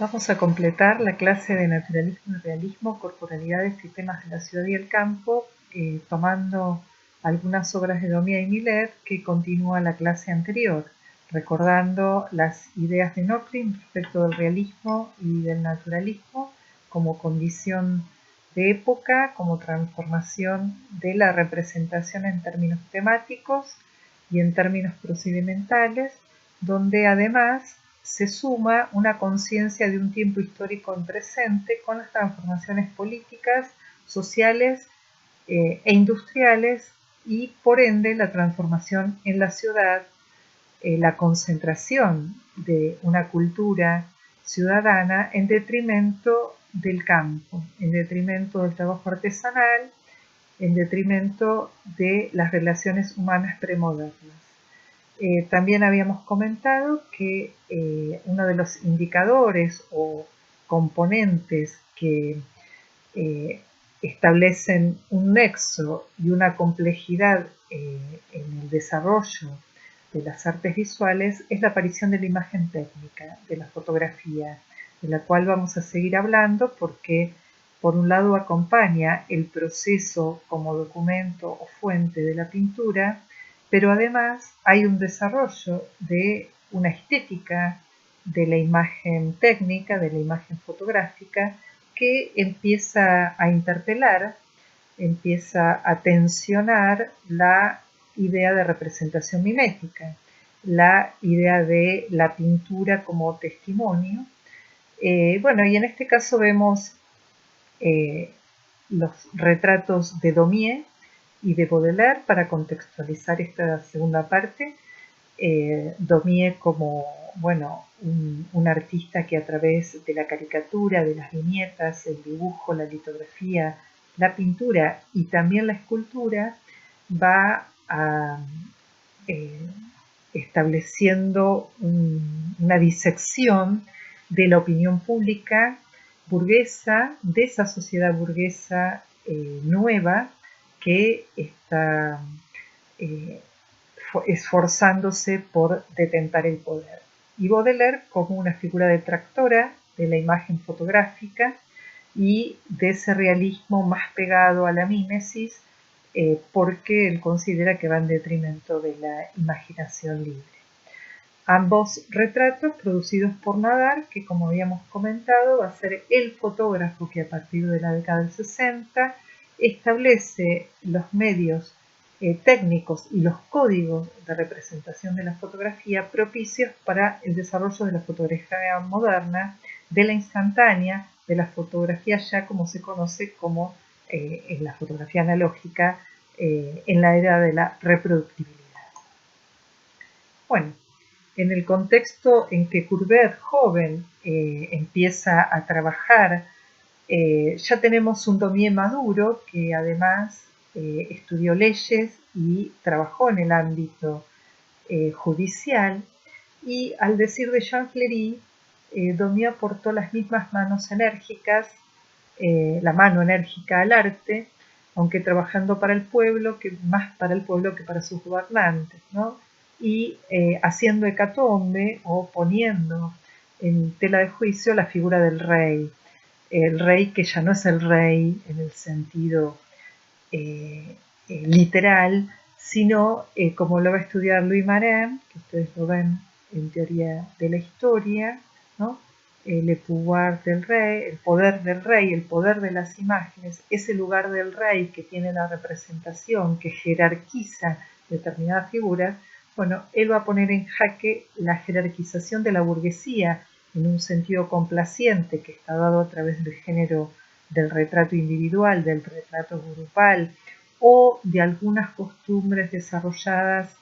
Vamos a completar la clase de naturalismo y realismo, corporalidades y temas de la ciudad y el campo, tomando algunas obras de Daumier y Millet que continúa la clase anterior, recordando las ideas de Nochlin respecto del realismo y del naturalismo como condición de época, como transformación de la representación en términos temáticos y en términos procedimentales, donde además se suma una conciencia de un tiempo histórico en presente con las transformaciones políticas, sociales e industriales y por ende la transformación en la ciudad, la concentración de una cultura ciudadana en detrimento del campo, en detrimento del trabajo artesanal, en detrimento de las relaciones humanas premodernas. También habíamos comentado que uno de los indicadores o componentes que establecen un nexo y una complejidad en el desarrollo de las artes visuales es la aparición de la imagen técnica, de la fotografía, de la cual vamos a seguir hablando porque por un lado acompaña el proceso como documento o fuente de la pintura, pero además hay un desarrollo de una estética de la imagen técnica, de la imagen fotográfica, que empieza a interpelar, empieza a tensionar la idea de representación mimética, la idea de la pintura como testimonio. Bueno, y en este caso vemos los retratos de Daumier y de Baudelaire para contextualizar esta segunda parte. Daumier como, bueno, un artista que a través de la caricatura, de las viñetas, el dibujo, la litografía, la pintura y también la escultura va a, estableciendo una disección de la opinión pública burguesa, de esa sociedad burguesa nueva que está esforzándose por detentar el poder. Y Baudelaire como una figura detractora de la imagen fotográfica y de ese realismo más pegado a la mímesis, porque él considera que va en detrimento de la imaginación libre. Ambos retratos producidos por Nadar, que como habíamos comentado va a ser el fotógrafo que a partir de la década del 60 establece los medios técnicos y los códigos de representación de la fotografía propicios para el desarrollo de la fotografía moderna, de la instantánea, de la fotografía ya como se conoce como en la fotografía analógica en la era de la reproductibilidad. Bueno, en el contexto en que Courbet, joven, empieza a trabajar, ya tenemos un Daumier maduro que además estudió leyes y trabajó en el ámbito judicial, y al decir de Jean Fleury, Daumier aportó las mismas manos enérgicas, la mano enérgica al arte, aunque trabajando para el pueblo, que más para el pueblo que para sus gobernantes, ¿no? Y haciendo hecatombe o poniendo en tela de juicio la figura del rey, el rey que ya no es el rey en el sentido literal, sino como lo va a estudiar Louis Marin, que ustedes lo ven en teoría de la historia, ¿no? Le pouvoir del rey, el poder del rey, el poder de las imágenes, ese lugar del rey que tiene la representación, que jerarquiza determinadas figuras. Bueno, él va a poner en jaque la jerarquización de la burguesía en un sentido complaciente que está dado a través del género del retrato individual, del retrato grupal o de algunas costumbres desarrolladas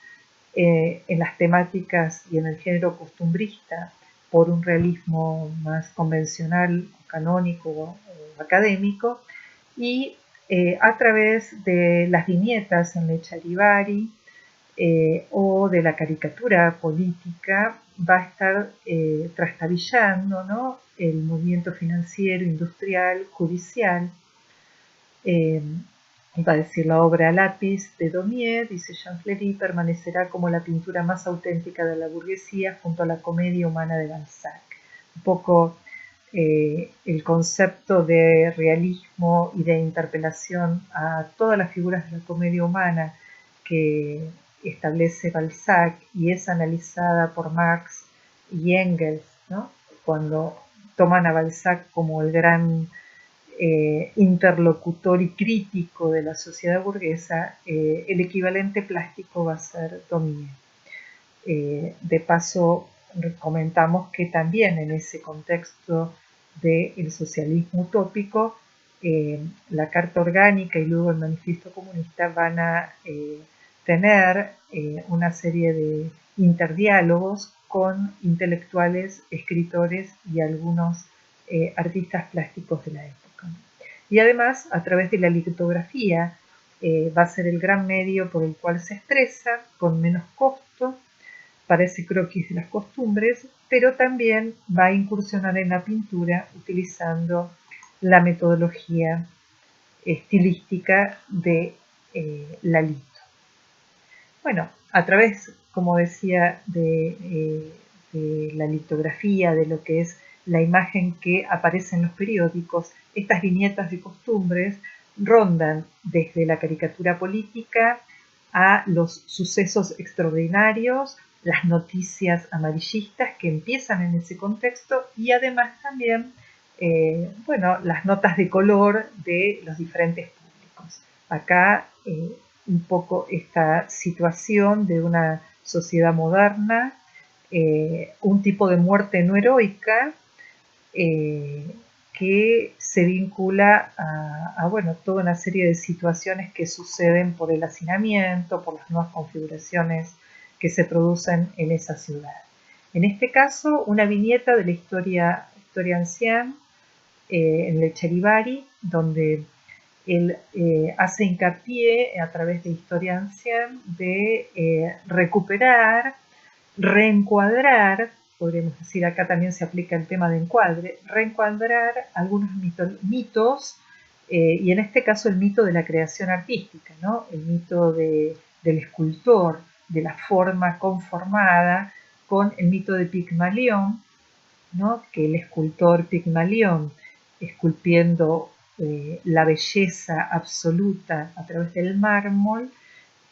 en las temáticas y en el género costumbrista por un realismo más convencional, canónico o académico, y a través de las viñetas en Le Charivari o de la caricatura política va a estar trastabillando, ¿no?, el movimiento financiero, industrial, judicial. Va a decir la obra a lápiz de Daumier, dice Jean Fleury, permanecerá como la pintura más auténtica de la burguesía junto a la comedia humana de Balzac. Un poco el concepto de realismo y de interpelación a todas las figuras de la comedia humana que establece Balzac y es analizada por Marx y Engels, ¿no? Cuando toman a Balzac como el gran interlocutor y crítico de la sociedad burguesa, el equivalente plástico va a ser Daumier. De paso, comentamos que también en ese contexto del socialismo utópico, la Carta Orgánica y luego el Manifiesto Comunista van a tener una serie de interdiálogos con intelectuales, escritores y algunos artistas plásticos de la época. Y además, a través de la litografía, va a ser el gran medio por el cual se expresa con menos costo para ese croquis de las costumbres, pero también va a incursionar en la pintura utilizando la metodología estilística de Lalito. Bueno, a través, como decía, de la litografía, de lo que es la imagen que aparece en los periódicos, estas viñetas de costumbres rondan desde la caricatura política a los sucesos extraordinarios, las noticias amarillistas que empiezan en ese contexto y además también, las notas de color de los diferentes públicos. Acá un poco esta situación de una sociedad moderna, un tipo de muerte no heroica que se vincula a toda una serie de situaciones que suceden por el hacinamiento, por las nuevas configuraciones que se producen en esa ciudad. En este caso, una viñeta de la historia anciana en el Charivari, donde él hace hincapié a través de Historia Anciana de recuperar, reencuadrar, podríamos decir, acá también se aplica el tema de encuadre, reencuadrar algunos mitos y en este caso el mito de la creación artística, ¿no? El mito del escultor, de la forma conformada, con el mito de Pigmalión, ¿no? Que el escultor Pigmalión, esculpiendo la belleza absoluta a través del mármol,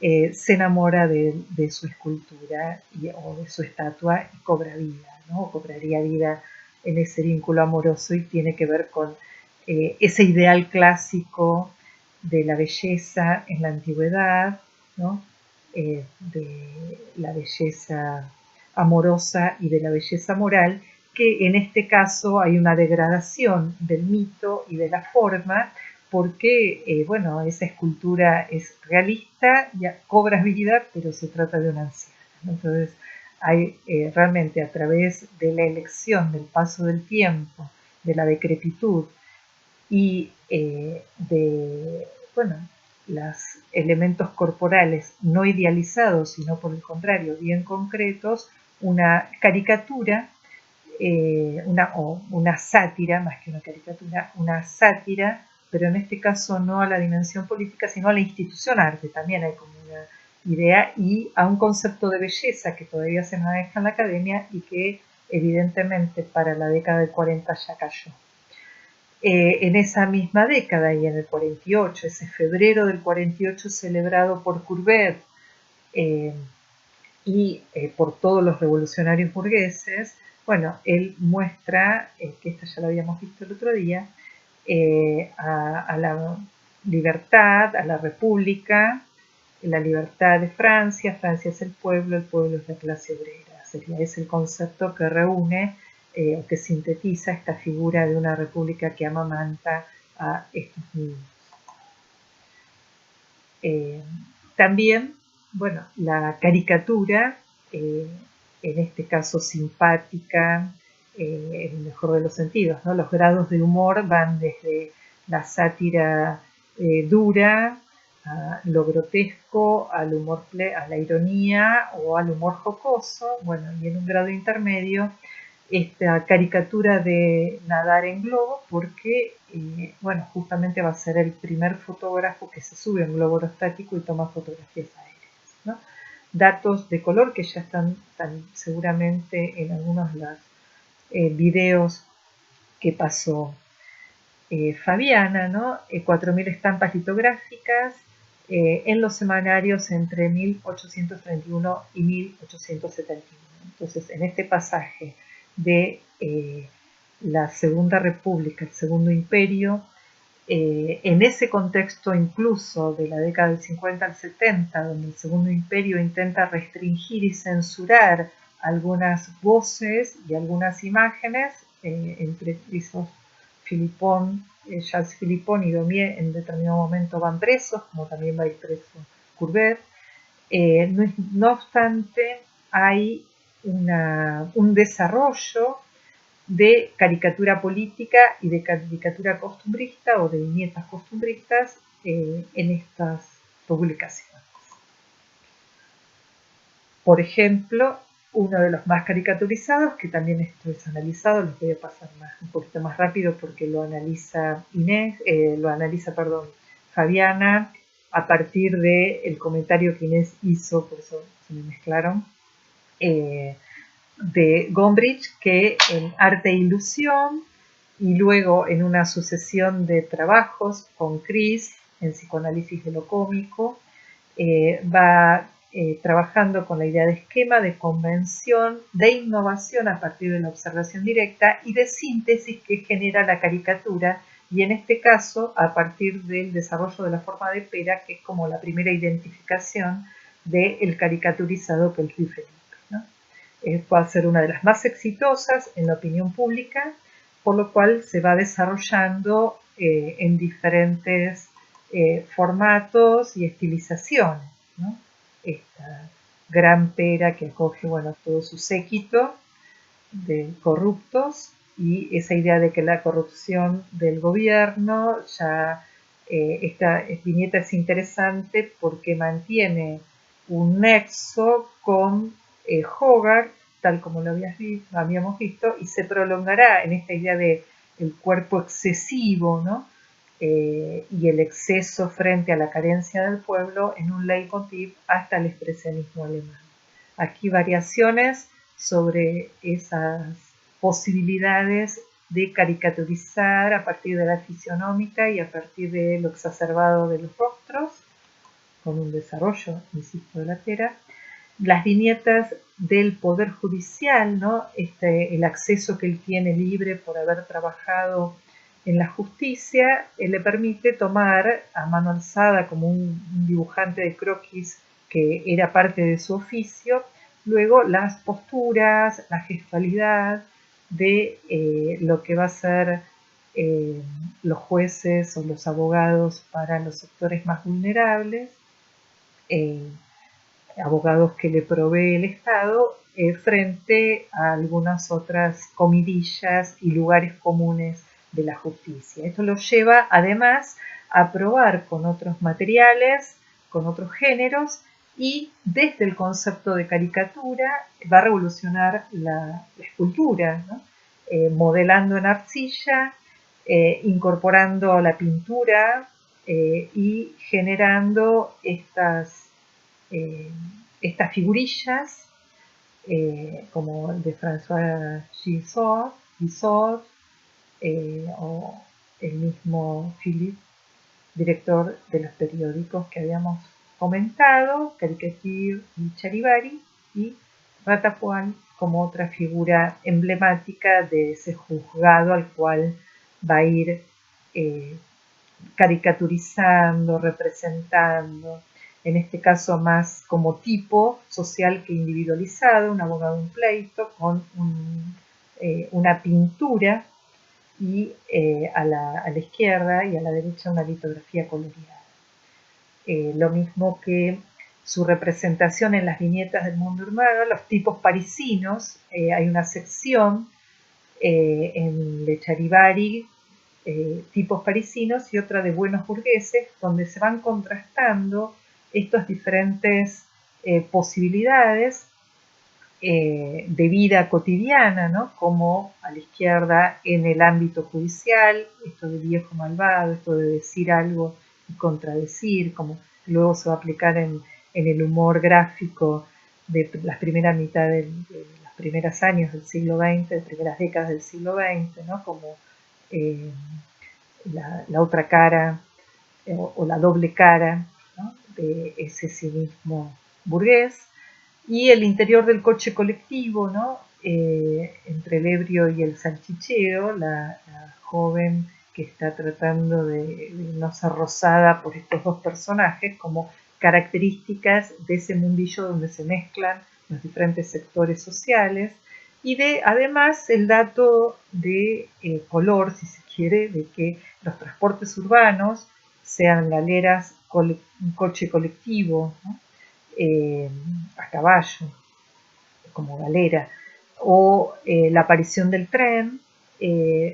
se enamora de su escultura o de su estatua y cobra vida, ¿no? O cobraría vida en ese vínculo amoroso y tiene que ver con ese ideal clásico de la belleza en la antigüedad, ¿no? De la belleza amorosa y de la belleza moral, que en este caso hay una degradación del mito y de la forma, porque esa escultura es realista, ya cobra vida, pero se trata de una anciana. Entonces hay realmente a través de la elección, del paso del tiempo, de la decrepitud y de los elementos corporales no idealizados, sino por el contrario, bien concretos, una caricatura, una sátira, más que una caricatura, una sátira, pero en este caso no a la dimensión política, sino a la institución arte, también hay como una idea, y a un concepto de belleza que todavía se maneja en la academia y que evidentemente para la década del 40 ya cayó. En esa misma década y en el 48, ese febrero del 48 celebrado por Courbet y por todos los revolucionarios burgueses, él muestra, que esta ya lo habíamos visto el otro día, a la libertad, a la república, la libertad de Francia, Francia es el pueblo es la clase obrera, es el concepto que reúne o que sintetiza esta figura de una república que amamanta a estos niños. También, la caricatura, en este caso simpática, en el mejor de los sentidos, ¿no? Los grados de humor van desde la sátira dura, a lo grotesco, al humor, a la ironía o al humor jocoso, y en un grado intermedio esta caricatura de nadar en globo porque, justamente va a ser el primer fotógrafo que se sube a un globo aerostático y toma fotografías aéreas, ¿no? Datos de color que ya están seguramente en algunos de los videos que pasó Fabiana, ¿no? 4.000 estampas litográficas en los semanarios entre 1831 y 1871. Entonces, en este pasaje de la Segunda República, el Segundo Imperio, en ese contexto incluso de la década del 50 al 70, donde el Segundo Imperio intenta restringir y censurar algunas voces y algunas imágenes, entre esos Charles Philippon y Daumier en determinado momento van presos, como también va a ir preso Courbet. No obstante, hay un desarrollo de caricatura política y de caricatura costumbrista o de viñetas costumbristas en estas publicaciones. Por ejemplo, uno de los más caricaturizados, que también esto es analizado, los voy a pasar un poquito más rápido porque lo analiza Fabiana a partir del comentario que Inés hizo, por eso se me mezclaron, de Gombrich, que en Arte e Ilusión y luego en una sucesión de trabajos con Cris en Psicoanálisis de lo Cómico, va trabajando con la idea de esquema, de convención, de innovación a partir de la observación directa y de síntesis que genera la caricatura, y en este caso a partir del desarrollo de la forma de pera, que es como la primera identificación del caricaturizado que es Luis Felipe, ¿no? Va a ser una de las más exitosas en la opinión pública, por lo cual se va desarrollando en diferentes formatos y estilizaciones, ¿no? Esta gran pera que acoge, bueno, todo su séquito de corruptos, y esa idea de que la corrupción del gobierno ya esta viñeta es interesante porque mantiene un nexo con Hogarth, tal como lo habíamos visto, y se prolongará en esta idea de el cuerpo excesivo, ¿no? Y el exceso frente a la carencia del pueblo en un leitmotiv hasta el expresionismo alemán. Aquí variaciones sobre esas posibilidades de caricaturizar a partir de la fisionómica y a partir de lo exacerbado de los rostros, con un desarrollo, insisto, de la tela. Las viñetas del Poder Judicial, ¿no? El acceso que él tiene libre por haber trabajado en la justicia, le permite tomar a mano alzada como un dibujante de croquis que era parte de su oficio, luego las posturas, la gestualidad de lo que va a ser los jueces o los abogados para los sectores más vulnerables, abogados que le provee el Estado, frente a algunas otras comidillas y lugares comunes de la justicia. Esto lo lleva además a probar con otros materiales, con otros géneros, y desde el concepto de caricatura va a revolucionar la escultura, ¿no? Modelando en arcilla, incorporando la pintura y generando estas figurillas como el de François Gisors o el mismo Philippe, director de los periódicos que habíamos comentado, Caricature y Charivari, y Ratapoil como otra figura emblemática de ese juzgado al cual va a ir caricaturizando, representando, en este caso más como tipo social que individualizado, un abogado en pleito con una pintura y a la izquierda y a la derecha una litografía coloreada. Lo mismo que su representación en las viñetas del mundo urbano, los tipos parisinos, hay una sección en Le Charivari, tipos parisinos, y otra de buenos burgueses, donde se van contrastando estas diferentes posibilidades de vida cotidiana, ¿no? Como a la izquierda en el ámbito judicial, esto de viejo malvado, esto de decir algo y contradecir, como luego se va a aplicar en el humor gráfico de las primeras mitad de los primeros años del siglo XX, de primeras décadas del siglo XX, ¿no? Como eh, la otra cara o la doble cara, ¿no?, de ese cinismo burgués, y el interior del coche colectivo, ¿no?, entre el ebrio y el salchicheo, la joven que está tratando de no ser rozada por estos dos personajes como características de ese mundillo donde se mezclan los diferentes sectores sociales, y de además el dato de color, si se quiere, de que los transportes urbanos, sean galeras, un coche colectivo, ¿no?, a caballo, como galera, o la aparición del tren,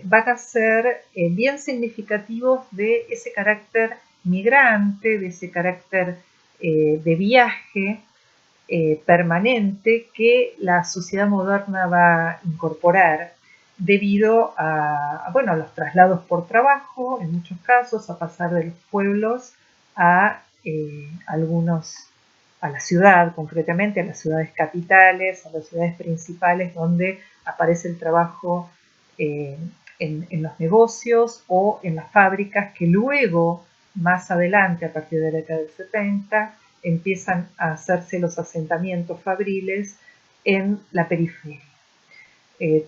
van a ser bien significativos de ese carácter migrante, de ese carácter de viaje permanente que la sociedad moderna va a incorporar debido bueno, a los traslados por trabajo, en muchos casos, a pasar de los pueblos a a la ciudad, concretamente a las ciudades capitales, a las ciudades principales donde aparece el trabajo en los negocios o en las fábricas que luego, más adelante, a partir de la década del 70, empiezan a hacerse los asentamientos fabriles en la periferia.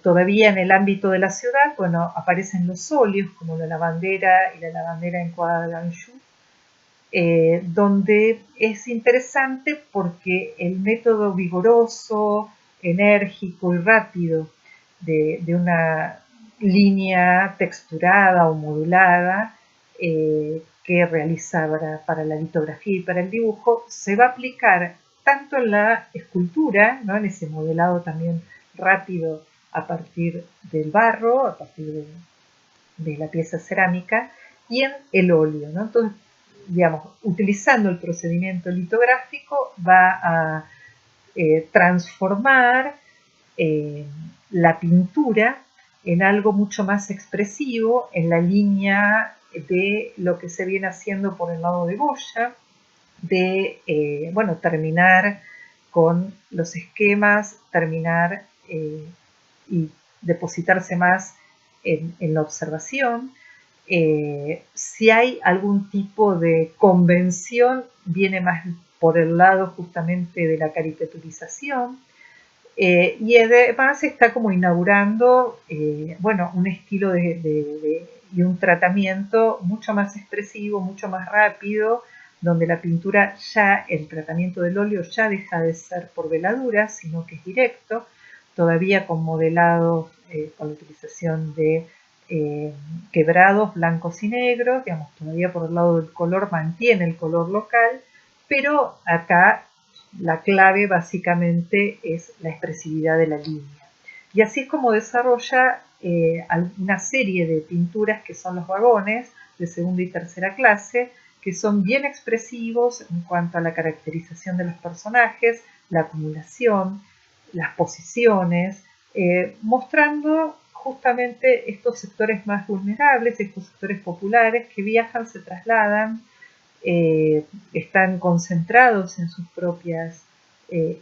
Todavía en el ámbito de la ciudad, bueno, aparecen los óleos como la lavandera y la lavandera en Cuadra de Anjou, donde es interesante porque el método vigoroso, enérgico y rápido de una línea texturada o modulada que realiza para la litografía y para el dibujo, se va a aplicar tanto en la escultura, ¿no?, en ese modelado también rápido a partir del barro, a partir de la pieza cerámica, y en el óleo, ¿no? Entonces, digamos, utilizando el procedimiento litográfico va a transformar la pintura en algo mucho más expresivo, en la línea de lo que se viene haciendo por el lado de Goya, de, bueno, terminar con los esquemas, terminar y depositarse más en la observación. Si hay algún tipo de convención, viene más por el lado justamente de la caricaturización, y además está como inaugurando, bueno, un estilo y un tratamiento mucho más expresivo, mucho más rápido, donde la pintura ya, el tratamiento del óleo ya deja de ser por veladura, sino que es directo, todavía con modelados, con la utilización de quebrados blancos y negros, digamos, todavía por el lado del color mantiene el color local, pero acá la clave básicamente es la expresividad de la línea. Y así es como desarrolla una serie de pinturas que son los vagones de segunda y tercera clase, que son bien expresivos en cuanto a la caracterización de los personajes, la acumulación, las posiciones, mostrando justamente estos sectores más vulnerables, estos sectores populares que viajan, se trasladan, están concentrados en sus propias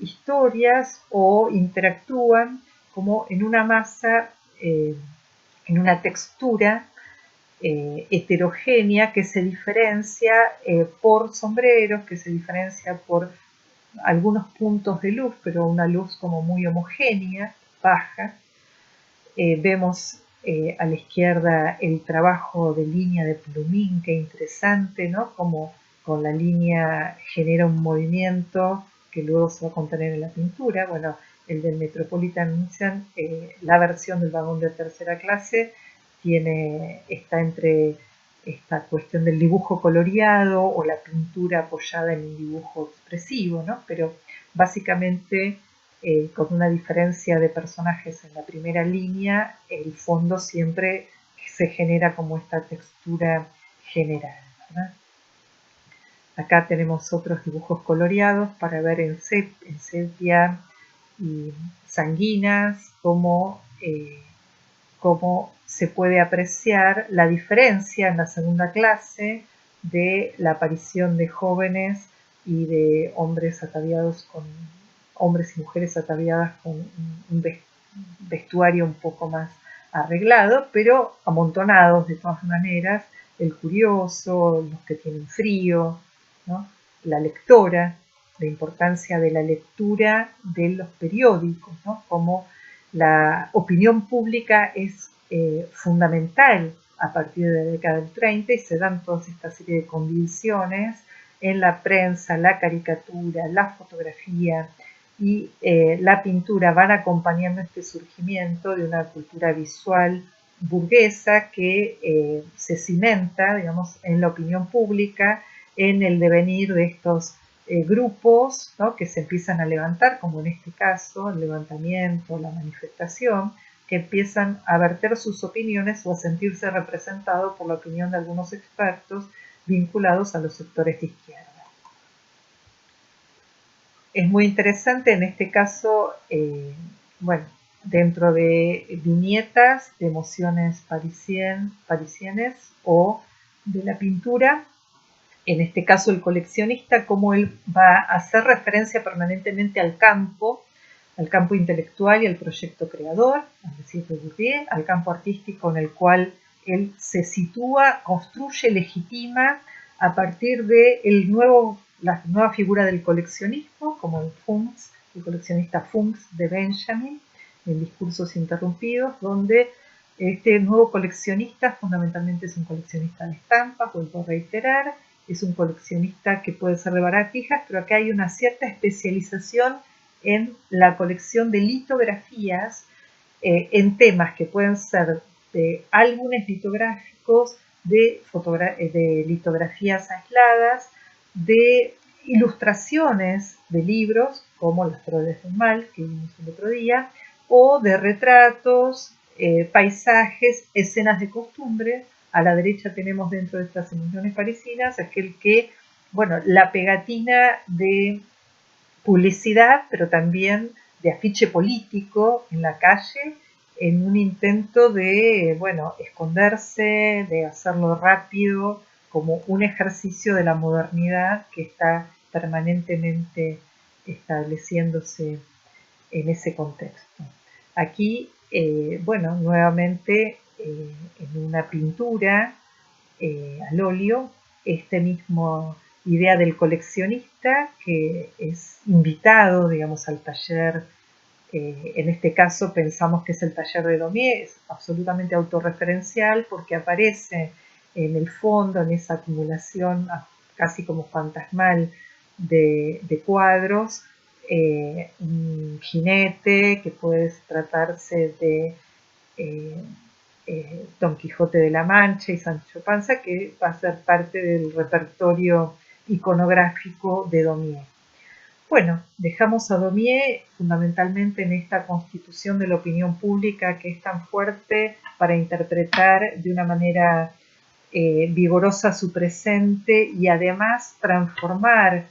historias o interactúan como en una masa, en una textura heterogénea que se diferencia por sombreros, que se diferencia por algunos puntos de luz, pero una luz como muy homogénea, baja. Vemos a la izquierda el trabajo de línea de Plumín, qué interesante, ¿no? Como con la línea genera un movimiento que luego se va a contener en la pintura. Bueno, el del Metropolitan Museum, la versión del vagón de tercera clase, está entre esta cuestión del dibujo coloreado o la pintura apoyada en un dibujo expresivo, ¿no? Pero básicamente con una diferencia de personajes en la primera línea, el fondo siempre se genera como esta textura general, ¿verdad? Acá tenemos otros dibujos coloreados para ver en sepia y sanguinas cómo se puede apreciar la diferencia en la segunda clase de la aparición de jóvenes y de hombres ataviados con hombres y mujeres ataviadas con un vestuario un poco más arreglado, pero amontonados de todas maneras, el curioso, los que tienen frío, ¿no? La lectora, la importancia de la lectura de los periódicos, ¿no? Como la opinión pública es fundamental a partir de la década del 30 y se dan toda esta serie de condiciones en la prensa, la caricatura, la fotografía y la pintura van acompañando este surgimiento de una cultura visual burguesa que se cimenta, digamos, en la opinión pública, en el devenir de estos grupos, ¿no? Que se empiezan a levantar, como en este caso, el levantamiento, la manifestación, que empiezan a verter sus opiniones o a sentirse representados por la opinión de algunos expertos vinculados a los sectores de izquierda. Es muy interesante en este caso, bueno, dentro de viñetas de emociones parisienes o de la pintura, en este caso el coleccionista, cómo él va a hacer referencia permanentemente al campo intelectual y al proyecto creador, es decir, de Bourdieu, al campo artístico en el cual él se sitúa, construye, legitima a partir de la nueva figura del coleccionismo, como el coleccionista Funks de Benjamin, en Discursos Interrumpidos, donde este nuevo coleccionista fundamentalmente es un coleccionista de estampas, vuelvo a reiterar, es un coleccionista que puede ser de baratijas, pero acá hay una cierta especialización en la colección de litografías en temas que pueden ser de álbumes litográficos, de litografías aisladas, de ilustraciones de libros, como Las Flores del Mal, que vimos el otro día, o de retratos, paisajes, escenas de costumbre. A la derecha tenemos dentro de estas emociones parisinas aquel que, bueno, la pegatina de publicidad, pero también de afiche político en la calle, en un intento de, bueno, esconderse, de hacerlo rápido, como un ejercicio de la modernidad que está permanentemente estableciéndose en ese contexto. Aquí, bueno, nuevamente en una pintura al óleo, este mismo idea del coleccionista que es invitado, digamos, al taller. En este caso pensamos que es el taller de Daumier, es absolutamente autorreferencial porque aparece en el fondo, en esa acumulación casi como fantasmal de cuadros, un jinete que puede tratarse de Don Quijote de la Mancha y Sancho Panza, que va a ser parte del repertorio iconográfico de Daumier. Bueno, dejamos a Daumier fundamentalmente en esta constitución de la opinión pública que es tan fuerte para interpretar de una manera vigorosa su presente y además transformar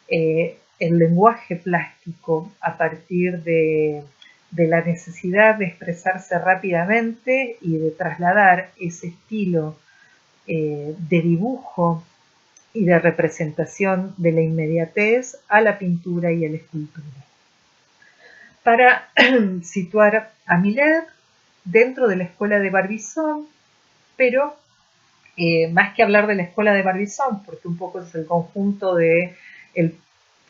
el lenguaje plástico a partir de la necesidad de expresarse rápidamente y de trasladar ese estilo de dibujo y de representación de la inmediatez a la pintura y a la escultura. Para situar a Millet dentro de la escuela de Barbizon, pero más que hablar de la escuela de Barbizon, porque un poco es el conjunto del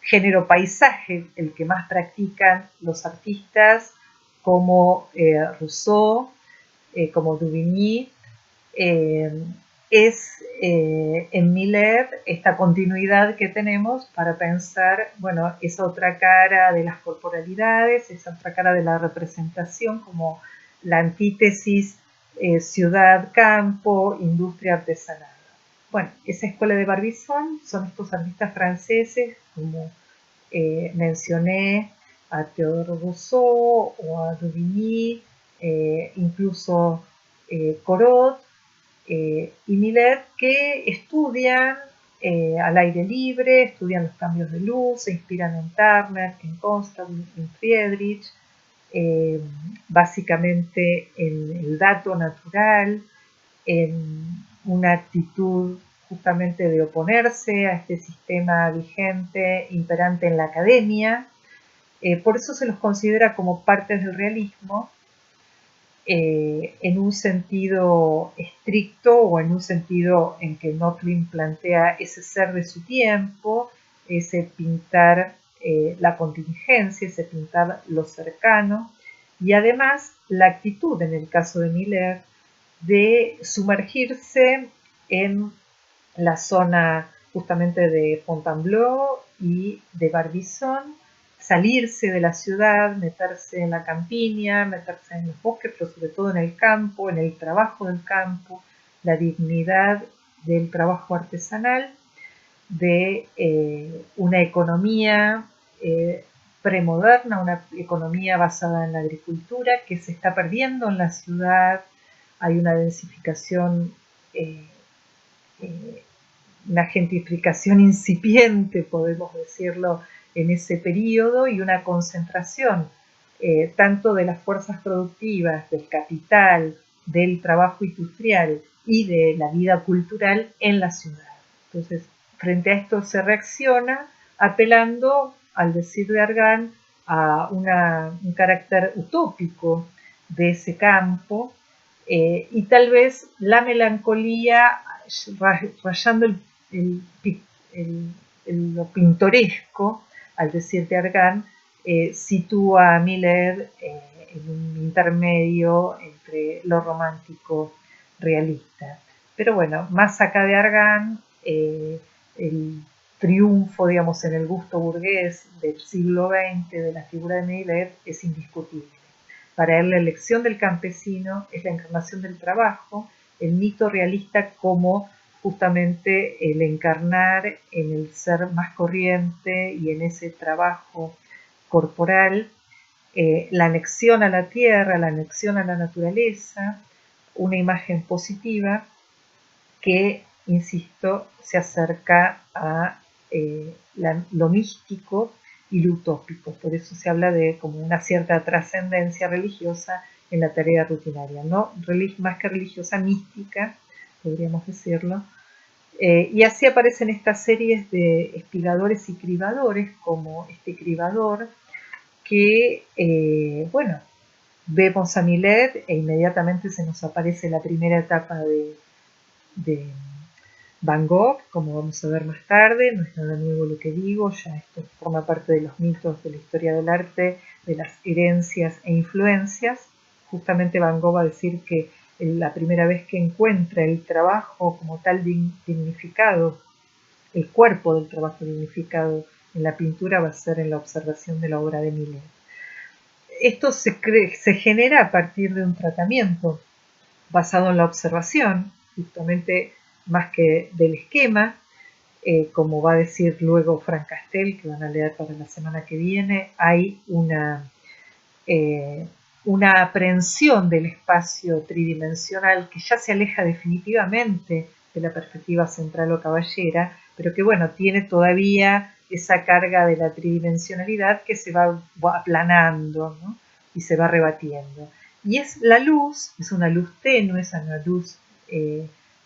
género paisaje, el que más practican los artistas como Rousseau, como Duvigny, es en Millet esta continuidad que tenemos para pensar, bueno, esa otra cara de las corporalidades, esa otra cara de la representación como la antítesis ciudad-campo, industria-artesanal. Bueno, esa escuela de Barbizon son estos artistas franceses, como mencioné a Théodore Rousseau o a Duvigny, incluso Corot, y Millet, que estudian al aire libre, estudian los cambios de luz, se inspiran en Turner, en Constant, en Friedrich, básicamente en el dato natural, en una actitud justamente de oponerse a este sistema vigente, imperante en la academia. Por eso se los considera como partes del realismo, en un sentido estricto o en un sentido en que Nochlin plantea ese ser de su tiempo, ese pintar la contingencia, ese pintar lo cercano, y además la actitud en el caso de Miller de sumergirse en la zona justamente de Fontainebleau y de Barbizon, salirse de la ciudad, meterse en la campiña, meterse en los bosques, pero sobre todo en el campo, en el trabajo del campo, la dignidad del trabajo artesanal, de una economía premoderna, una economía basada en la agricultura que se está perdiendo en la ciudad. Hay una densificación, eh, eh, una gentrificación incipiente, podemos decirlo, en ese periodo, y una concentración tanto de las fuerzas productivas, del capital, del trabajo industrial y de la vida cultural en la ciudad. Entonces, frente a esto se reacciona apelando, al decir de Argan, a un carácter utópico de ese campo, y tal vez la melancolía rayando lo pintoresco, al decir de Argan, sitúa a Miller en un intermedio entre lo romántico realista. Pero bueno, más acá de Argan, el triunfo, digamos, en el gusto burgués del siglo XX de la figura de Miller es indiscutible. Para él la elección del campesino es la encarnación del trabajo, el mito realista como justamente el encarnar en el ser más corriente y en ese trabajo corporal, la anexión a la tierra, la anexión a la naturaleza, una imagen positiva que, insisto, se acerca a lo místico y lo utópico. Por eso se habla de como una cierta trascendencia religiosa en la tarea rutinaria, ¿no? Más que religiosa, mística, podríamos decirlo. Y así aparecen estas series de espigadores y cribadores, como este cribador, que, bueno, vemos a Millet e inmediatamente se nos aparece la primera etapa de Van Gogh, como vamos a ver más tarde. No es nada nuevo lo que digo, ya esto forma parte de los mitos de la historia del arte, de las herencias e influencias. Justamente Van Gogh va a decir que la primera vez que encuentra el trabajo como tal dignificado, el cuerpo del trabajo dignificado en la pintura, va a ser en la observación de la obra de Millet. Esto se genera a partir de un tratamiento basado en la observación, justamente más que del esquema, como va a decir luego Frank Castell, que van a leer para la semana que viene. Hay una aprehensión del espacio tridimensional que ya se aleja definitivamente de la perspectiva central o caballera, pero que bueno, tiene todavía esa carga de la tridimensionalidad que se va aplanando, ¿no? Y se va rebatiendo. Y es la luz, es una luz tenue, es una luz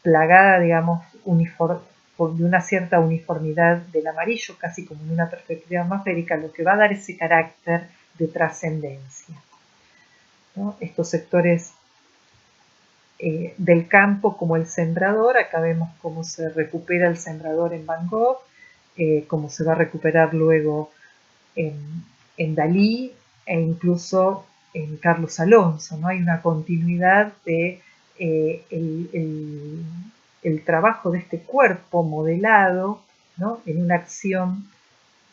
plagada, digamos, de una cierta uniformidad del amarillo, casi como en una perspectiva atmosférica, lo que va a dar ese carácter de trascendencia, ¿no? Estos sectores del campo como el sembrador, acá vemos cómo se recupera el sembrador en Van Gogh, cómo se va a recuperar luego en Dalí e incluso en Carlos Alonso, ¿no? Hay una continuidad de el trabajo de este cuerpo modelado, ¿no? En una acción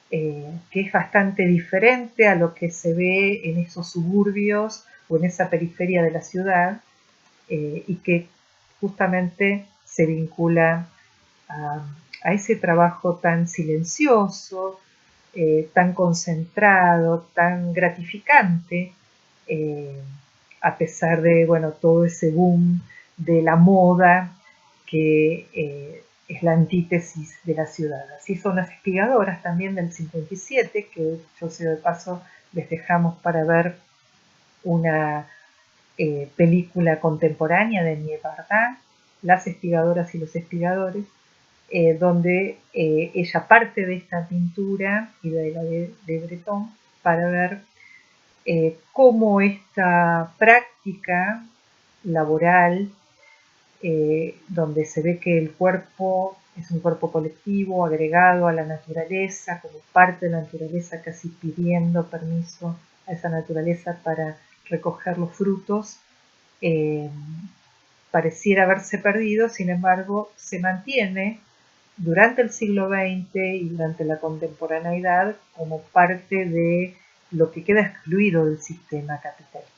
que es bastante diferente a lo que se ve en esos suburbios o en esa periferia de la ciudad, y que justamente se vincula a ese trabajo tan silencioso, tan concentrado, tan gratificante, a pesar de, bueno, todo ese boom de la moda que es la antítesis de la ciudad. Así son las espigadoras también del 57, que yo sé de paso les dejamos para ver una película contemporánea de Nieve Bardin, Las espigadoras y los espigadores, donde ella parte de esta pintura y de la de Breton para ver cómo esta práctica laboral, donde se ve que el cuerpo es un cuerpo colectivo, agregado a la naturaleza, como parte de la naturaleza, casi pidiendo permiso a esa naturaleza para recoger los frutos, pareciera haberse perdido. Sin embargo, se mantiene durante el siglo XX y durante la contemporaneidad como parte de lo que queda excluido del sistema capitalista.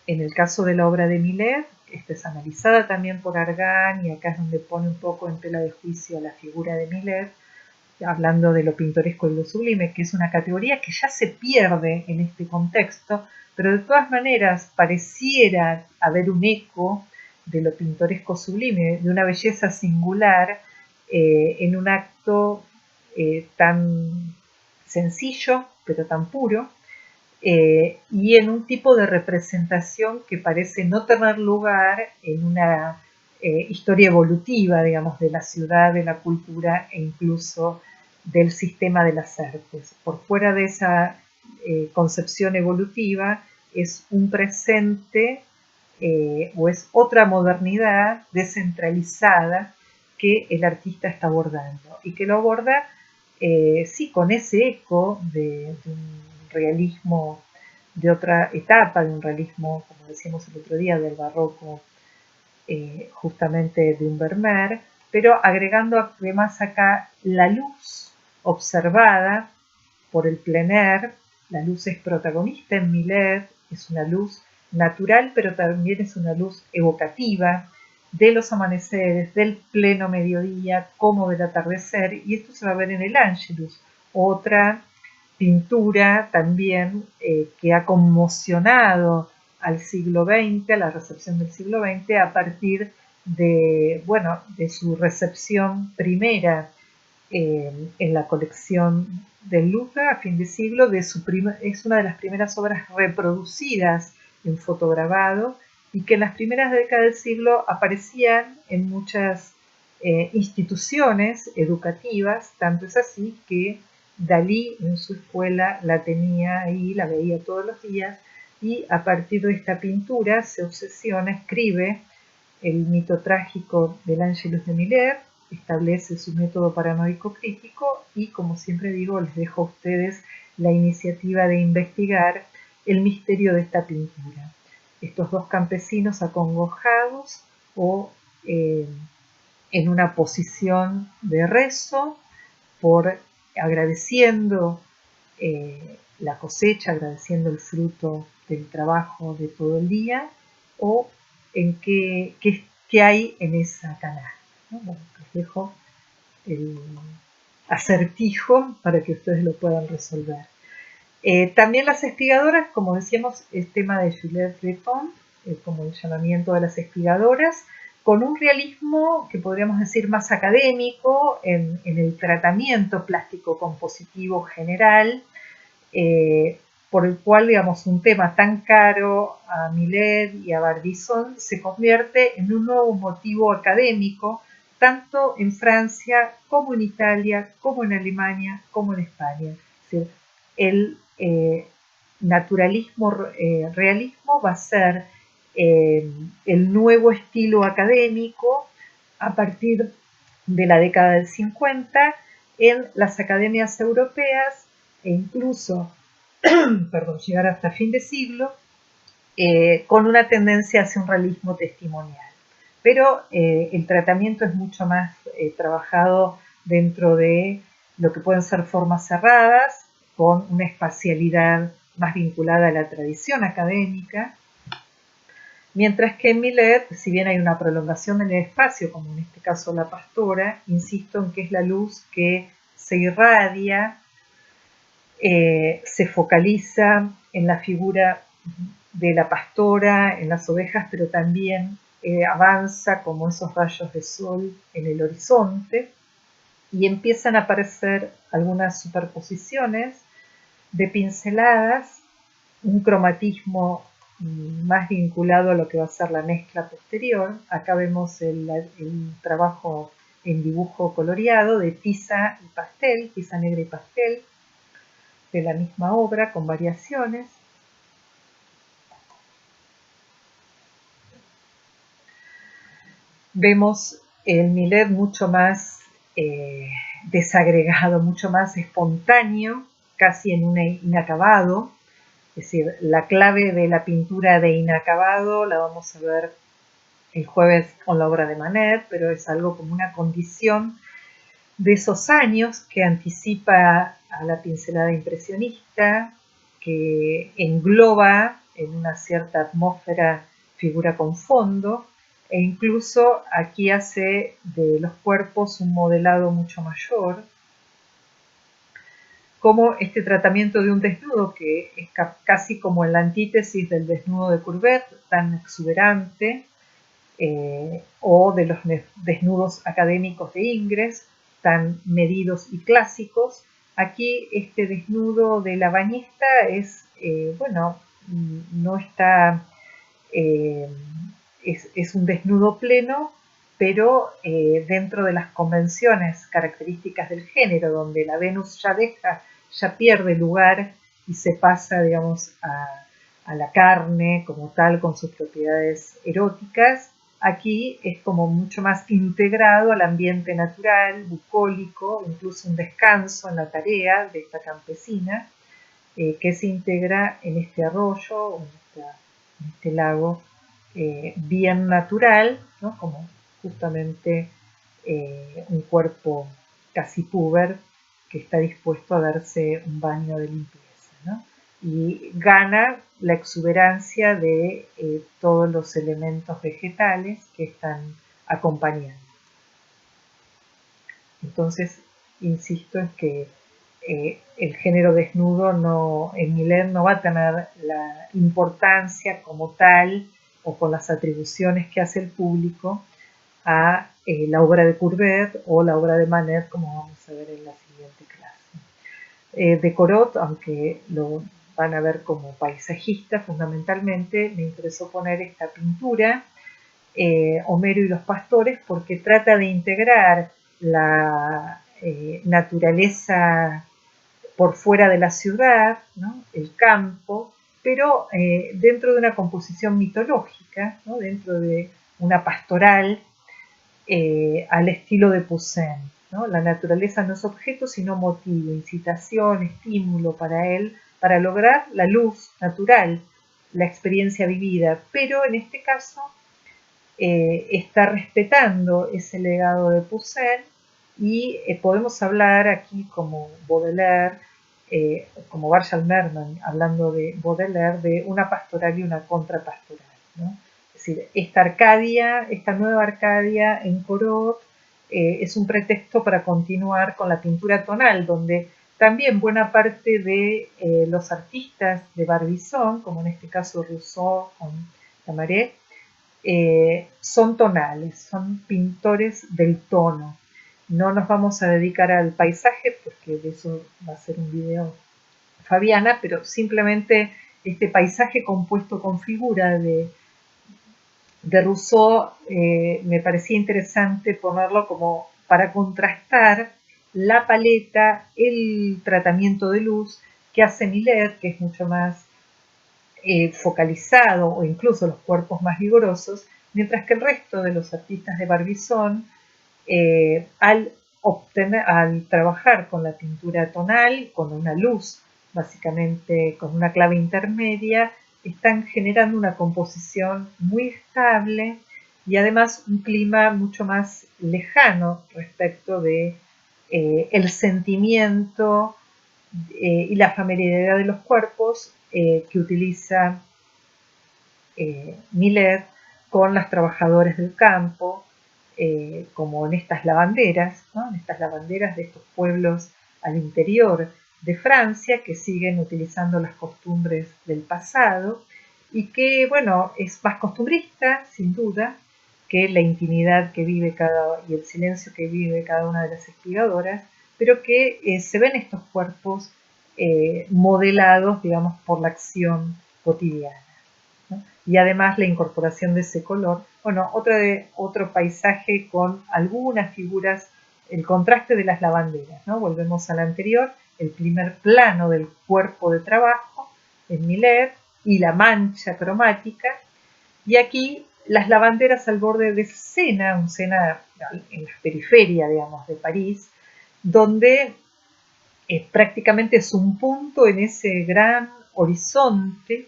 En el caso de la obra de Millet, esta es analizada también por Argan, y acá es donde pone un poco en tela de juicio la figura de Millet, hablando de lo pintoresco y lo sublime, que es una categoría que ya se pierde en este contexto, pero de todas maneras pareciera haber un eco de lo pintoresco sublime, de una belleza singular, en un acto tan sencillo, pero tan puro, y en un tipo de representación que parece no tener lugar en una historia evolutiva, digamos, de la ciudad, de la cultura e incluso del sistema de las artes. Por fuera de esa concepción evolutiva, es un presente o es otra modernidad descentralizada que el artista está abordando, y que lo aborda sí, con ese eco de un realismo de otra etapa, de un realismo, como decíamos el otro día, del barroco, justamente de un Vermeer, pero agregando además acá la luz observada por el plein air. La luz es protagonista en Millet, es una luz natural, pero también es una luz evocativa de los amaneceres, del pleno mediodía, como del atardecer, y esto se va a ver en el Angelus, otra pintura también que ha conmocionado al siglo XX, a la recepción del siglo XX, a partir de, bueno, de su recepción primera en la colección del Louvre a fin de siglo, es una de las primeras obras reproducidas en fotograbado, y que en las primeras décadas del siglo aparecían en muchas instituciones educativas. Tanto es así que Dalí en su escuela la tenía ahí, la veía todos los días, y a partir de esta pintura se obsesiona, escribe el mito trágico del Ángelus de Millet, establece su método paranoico crítico, y, como siempre digo, les dejo a ustedes la iniciativa de investigar el misterio de esta pintura. Estos dos campesinos acongojados o en una posición de rezo, por agradeciendo la cosecha, agradeciendo el fruto del trabajo de todo el día, o en qué hay en esa canasta, ¿no? Bueno, les dejo el acertijo para que ustedes lo puedan resolver. También las espigadoras, como decíamos, el tema de Juliette Breton, como el llamamiento de las espigadoras, con un realismo que podríamos decir más académico en el tratamiento plástico compositivo general, por el cual, digamos, un tema tan caro a Millet y a Barbizon se convierte en un nuevo motivo académico, tanto en Francia como en Italia, como en Alemania, como en España. Es decir, el naturalismo realismo va a ser el nuevo estilo académico a partir de la década del 50 en las academias europeas, e incluso llegar hasta fin de siglo, con una tendencia hacia un realismo testimonial. Pero el tratamiento es mucho más trabajado dentro de lo que pueden ser formas cerradas, con una espacialidad más vinculada a la tradición académica, mientras que en Millet, si bien hay una prolongación en el espacio, como en este caso la pastora, insisto en que es la luz que se irradia, se focaliza en la figura de la pastora, en las ovejas, pero también avanza como esos rayos de sol en el horizonte, y empiezan a aparecer algunas superposiciones de pinceladas, un cromatismo más vinculado a lo que va a ser la mezcla posterior. Acá vemos el trabajo en dibujo coloreado de tiza y pastel, tiza negra y pastel, de la misma obra con variaciones. Vemos el Millet mucho más desagregado, mucho más espontáneo, casi en un inacabado. Es decir, la clave de la pintura de inacabado la vamos a ver el jueves con la obra de Manet, pero es algo como una condición de esos años que anticipa a la pincelada impresionista, que engloba en una cierta atmósfera figura con fondo, e incluso aquí hace de los cuerpos un modelado mucho mayor, como este tratamiento de un desnudo que es casi como en la antítesis del desnudo de Courbet, tan exuberante, o de los desnudos académicos de Ingres, tan medidos y clásicos. Aquí este desnudo de la bañista es, bueno, no está, es un desnudo pleno, pero dentro de las convenciones características del género, donde la Venus ya pierde lugar y se pasa, digamos, a la carne como tal, con sus propiedades eróticas. Aquí es como mucho más integrado al ambiente natural, bucólico, incluso un descanso en la tarea de esta campesina, que se integra en este arroyo, en este lago bien natural, ¿no? Como justamente un cuerpo casi puber que está dispuesto a darse un baño de limpieza, ¿no? Y gana la exuberancia de todos los elementos vegetales que están acompañando. Entonces, insisto en que el género desnudo en Millet no va a tener la importancia como tal o con las atribuciones que hace el público a la obra de Courbet o la obra de Manet, como vamos a ver en la siguiente clase. De Corot, aunque lo van a ver como paisajista fundamentalmente, me interesó poner esta pintura, Homero y los pastores, porque trata de integrar la naturaleza por fuera de la ciudad, ¿no? El campo, pero dentro de una composición mitológica, ¿no? Dentro de una pastoral al estilo de Poussin, ¿no? La naturaleza no es objeto sino motivo, incitación, estímulo para él, para lograr la luz natural, la experiencia vivida, pero en este caso está respetando ese legado de Poussin y podemos hablar aquí como Baudelaire, como Marshall Merman, hablando de Baudelaire, de una pastoral y una contrapastoral, ¿no? Es decir, esta Arcadia, esta nueva Arcadia en Corot, es un pretexto para continuar con la pintura tonal, donde también buena parte de los artistas de Barbizon, como en este caso Rousseau con Tamaret, son tonales, son pintores del tono. No nos vamos a dedicar al paisaje porque de eso va a ser un video Fabiana, pero simplemente este paisaje compuesto con figura de Rousseau me parecía interesante ponerlo como para contrastar la paleta, el tratamiento de luz que hace Millet, que es mucho más focalizado, o incluso los cuerpos más vigorosos, mientras que el resto de los artistas de Barbizon, al trabajar con la pintura tonal, con una luz, básicamente con una clave intermedia, están generando una composición muy estable y además un clima mucho más lejano respecto de el sentimiento y la familiaridad de los cuerpos que utiliza Millet con los trabajadores del campo, como en estas lavanderas, ¿no? En estas lavanderas de estos pueblos al interior de Francia que siguen utilizando las costumbres del pasado y que, bueno, es más costumbrista, sin duda, que la intimidad que vive y el silencio que vive cada una de las espigadoras, pero que se ven estos cuerpos modelados, digamos, por la acción cotidiana, ¿no? Y además la incorporación de ese color. Bueno, otro paisaje con algunas figuras el contraste de las lavanderas, ¿no? Volvemos al anterior, el primer plano del cuerpo de trabajo en Millet y la mancha cromática, y aquí las lavanderas al borde de Sena, un Sena en la periferia, digamos, de París, donde prácticamente es un punto en ese gran horizonte,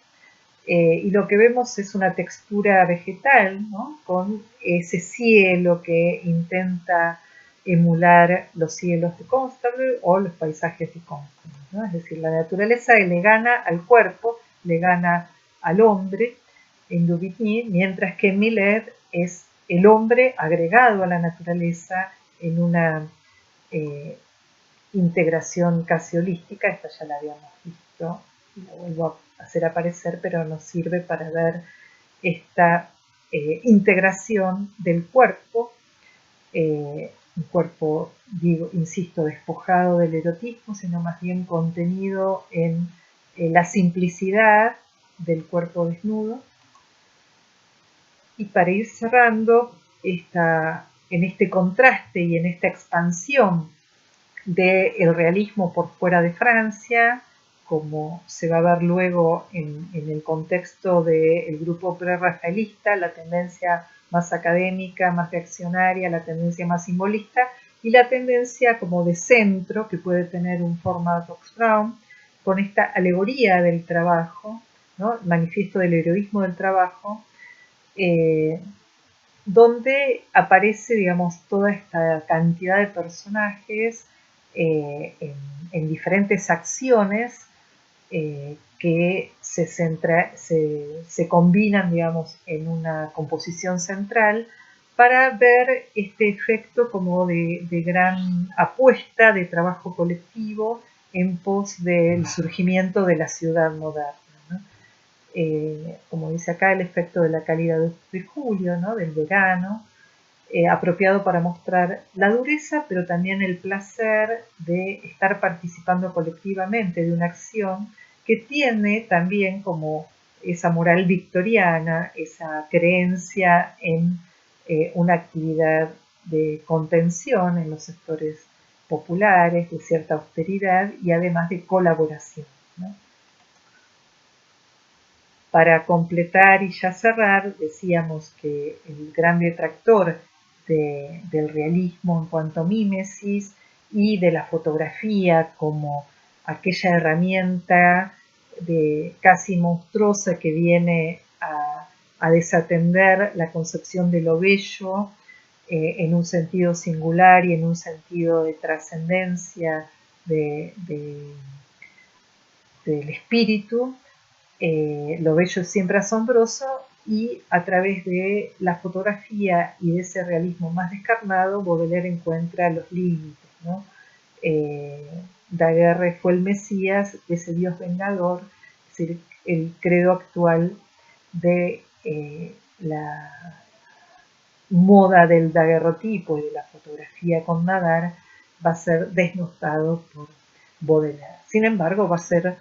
y lo que vemos es una textura vegetal, ¿no? Con ese cielo que intenta emular los cielos de Constable o los paisajes de Constable, ¿no? Es decir, la naturaleza le gana al cuerpo, le gana al hombre en Duvigny, mientras que en Millet es el hombre agregado a la naturaleza en una integración casi holística. Esta ya la habíamos visto, la vuelvo a hacer aparecer, pero nos sirve para ver esta integración del cuerpo, un cuerpo, digo, insisto, despojado del erotismo, sino más bien contenido en la simplicidad del cuerpo desnudo. Y para ir cerrando, en este contraste y en esta expansión del realismo por fuera de Francia, como se va a ver luego en el contexto del grupo prerrafaelista, la tendencia más académica, más reaccionaria, la tendencia más simbolista, y la tendencia como de centro, que puede tener un formato Brown, con esta alegoría del trabajo, ¿no? Manifiesto del heroísmo del trabajo, donde aparece, digamos, toda esta cantidad de personajes en diferentes acciones que se combinan, digamos, en una composición central para ver este efecto como de gran apuesta de trabajo colectivo en pos del surgimiento de la ciudad moderna, ¿no? Como dice acá, el efecto de la cálida de julio, ¿no? Del verano, apropiado para mostrar la dureza, pero también el placer de estar participando colectivamente de una acción que tiene también como esa moral victoriana, esa creencia en una actividad de contención en los sectores populares, de cierta austeridad y además de colaboración, ¿no? Para completar y ya cerrar, decíamos que el gran detractor del realismo en cuanto a mímesis y de la fotografía como aquella herramienta casi monstruosa que viene a desatender la concepción de lo bello en un sentido singular y en un sentido de trascendencia del espíritu. Lo bello es siempre asombroso, y a través de la fotografía y de ese realismo más descarnado, Baudelaire encuentra los límites, ¿no? Daguerre fue el Mesías, ese Dios vengador, es decir, el credo actual de la moda del daguerrotipo y de la fotografía con Nadar va a ser desnotado por Baudelaire. Sin embargo, va a ser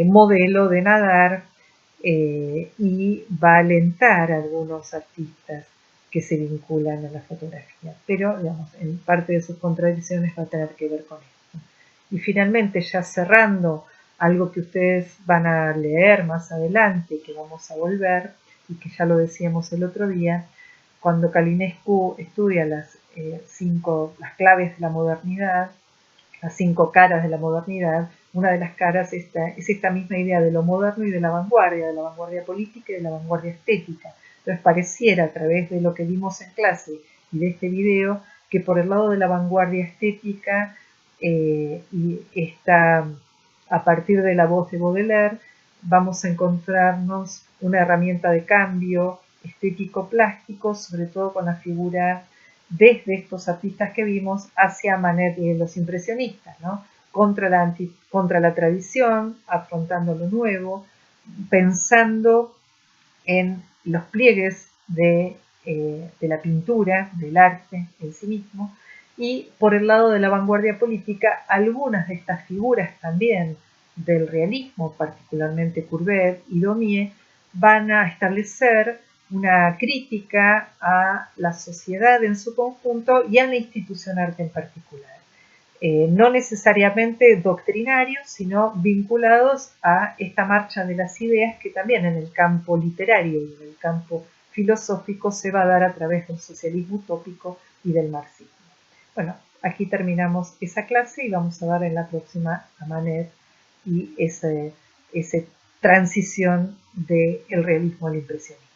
modelo de Nadar y va a alentar a algunos artistas que se vinculan a la fotografía. Pero, digamos, en parte de sus contradicciones va a tener que ver con esto. Y finalmente, ya cerrando, algo que ustedes van a leer más adelante, que vamos a volver, y que ya lo decíamos el otro día, cuando Calinescu estudia las claves de la modernidad, las 5 caras de la modernidad, una de las caras es esta misma idea de lo moderno y de la vanguardia política y de la vanguardia estética. Entonces pareciera, a través de lo que vimos en clase y de este video, que por el lado de la vanguardia estética y a partir de la voz de Baudelaire, vamos a encontrarnos una herramienta de cambio estético-plástico, sobre todo con la figura desde estos artistas que vimos hacia Manet y los impresionistas, ¿no? Contra la tradición, afrontando lo nuevo, pensando en los pliegues de la pintura, del arte en sí mismo, y por el lado de la vanguardia política, algunas de estas figuras también del realismo, particularmente Courbet y Daumier, van a establecer una crítica a la sociedad en su conjunto y a la institución arte en particular. No necesariamente doctrinarios, sino vinculados a esta marcha de las ideas que también en el campo literario y en el campo filosófico se va a dar a través del socialismo utópico y del marxismo. Bueno, aquí terminamos esa clase y vamos a dar en la próxima a Manet y esa transición del realismo al impresionismo.